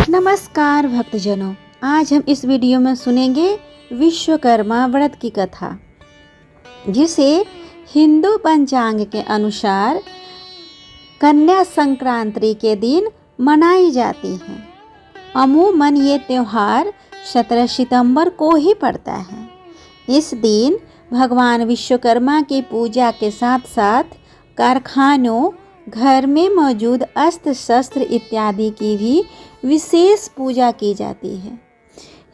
नमस्कार भक्तजनों, आज हम इस वीडियो में सुनेंगे विश्वकर्मा व्रत की कथा, जिसे हिंदू पंचांग के अनुसार कन्या संक्रांति के दिन मनाई जाती है। अमूमन ये त्यौहार 17 सितंबर को ही पड़ता है। इस दिन भगवान विश्वकर्मा की पूजा के साथ साथ कारखानों, घर में मौजूद अस्त्र शस्त्र इत्यादि की भी विशेष पूजा की जाती है।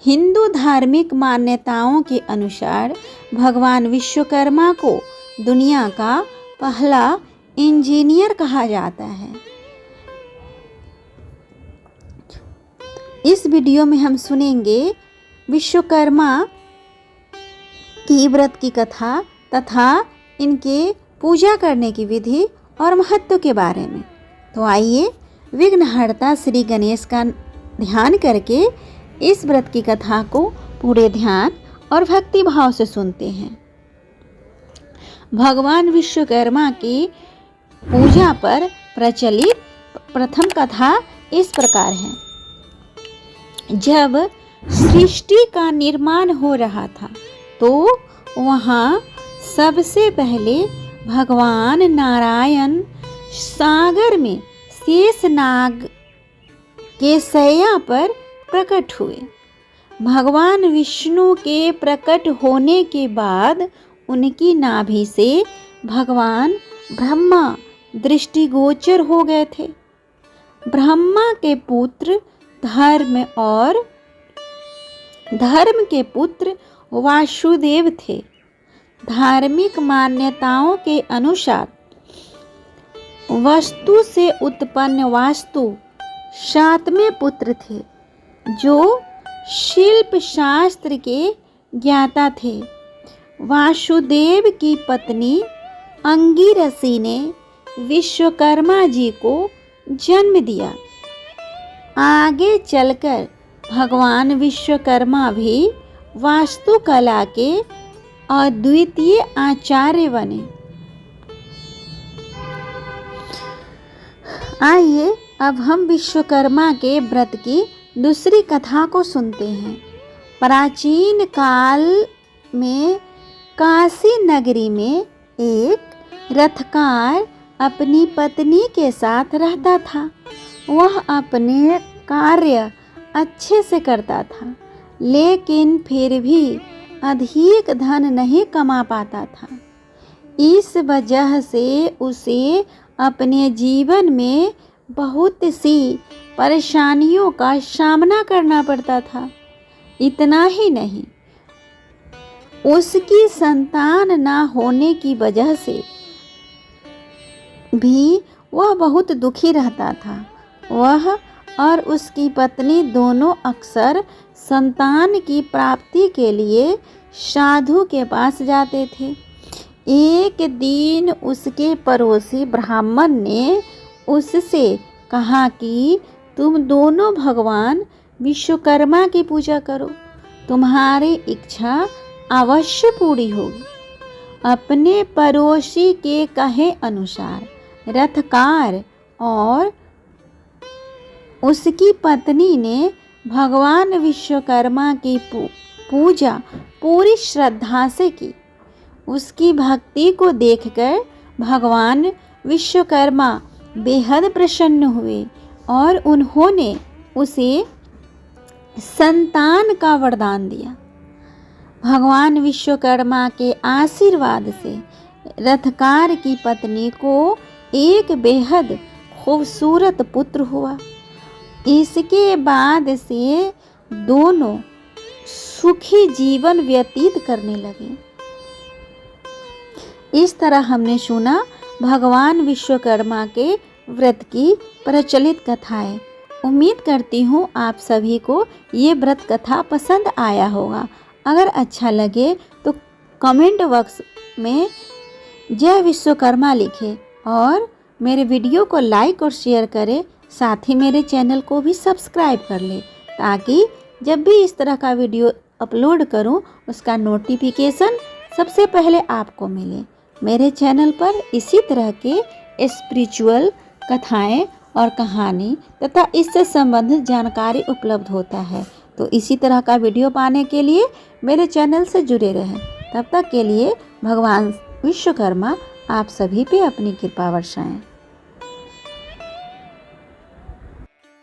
हिंदू धार्मिक मान्यताओं के अनुसार भगवान विश्वकर्मा को दुनिया का पहला इंजीनियर कहा जाता है। इस वीडियो में हम सुनेंगे विश्वकर्मा की व्रत की कथा तथा इनके पूजा करने की विधि और महत्व के बारे में। तो आइए विघ्नहर्ता श्री गणेश का ध्यान करके इस व्रत की कथा को पूरे ध्यान और भक्ति भाव से सुनते हैं। भगवान विश्वकर्मा की पूजा पर प्रचलित प्रथम कथा इस प्रकार है। जब सृष्टि का निर्माण हो रहा था तो वहाँ सबसे पहले भगवान नारायण सागर में शेषनाग के शैया पर प्रकट हुए। भगवान विष्णु के प्रकट होने के बाद उनकी नाभि से भगवान ब्रह्मा दृष्टिगोचर हो गए थे। ब्रह्मा के पुत्र धर्म के पुत्र वासुदेव थे। धार्मिक मान्यताओं के अनुसार वस्तु से उत्पन्न वास्तु 7वें पुत्र थे, जो शिल्प शास्त्र के ज्ञाता थे। वासुदेव की पत्नी अंगिरसी ने विश्वकर्मा जी को जन्म दिया। आगे चलकर भगवान विश्वकर्मा भी वास्तुकला के अद्वितीय आचार्य बने। आइए अब हम विश्वकर्मा के व्रत की दूसरी कथा को सुनते हैं। प्राचीन काल में काशी नगरी में एक रथकार अपनी पत्नी के साथ रहता था। वह अपने कार्य अच्छे से करता था, लेकिन फिर भी अधिक धन नहीं कमा पाता था। इस वजह से उसे अपने जीवन में बहुत सी परेशानियों का सामना करना पड़ता था। इतना ही नहीं, उसकी संतान ना होने की वजह से भी वह बहुत दुखी रहता था। वह और उसकी पत्नी दोनों अक्सर संतान की प्राप्ति के लिए साधु के पास जाते थे। एक दिन उसके पड़ोसी ब्राह्मण ने उससे कहा कि तुम दोनों भगवान विश्वकर्मा की पूजा करो, तुम्हारी इच्छा अवश्य पूरी होगी। अपने पड़ोसी के कहे अनुसार रथकार और उसकी पत्नी ने भगवान विश्वकर्मा की पूजा पूरी श्रद्धा से की। उसकी भक्ति को देखकर भगवान विश्वकर्मा बेहद प्रसन्न हुए और उन्होंने उसे संतान का वरदान दिया। भगवान विश्वकर्मा के आशीर्वाद से रथकार की पत्नी को एक बेहद खूबसूरत पुत्र हुआ। इसके बाद से दोनों सुखी जीवन व्यतीत करने लगे। इस तरह हमने सुना भगवान विश्वकर्मा के व्रत की प्रचलित कथाएं। उम्मीद करती हूँ आप सभी को ये व्रत कथा पसंद आया होगा। अगर अच्छा लगे तो कमेंट बॉक्स में जय विश्वकर्मा लिखें और मेरे वीडियो को लाइक और शेयर करें। साथ ही मेरे चैनल को भी सब्सक्राइब कर लें, ताकि जब भी इस तरह का वीडियो अपलोड करूं उसका नोटिफिकेशन सबसे पहले आपको मिले। मेरे चैनल पर इसी तरह के स्पिरिचुअल कथाएं और कहानी तथा इससे संबंधित जानकारी उपलब्ध होता है। तो इसी तरह का वीडियो पाने के लिए मेरे चैनल से जुड़े रहें। तब तक के लिए भगवान विश्वकर्मा आप सभी पे अपनी कृपा बरसाएं।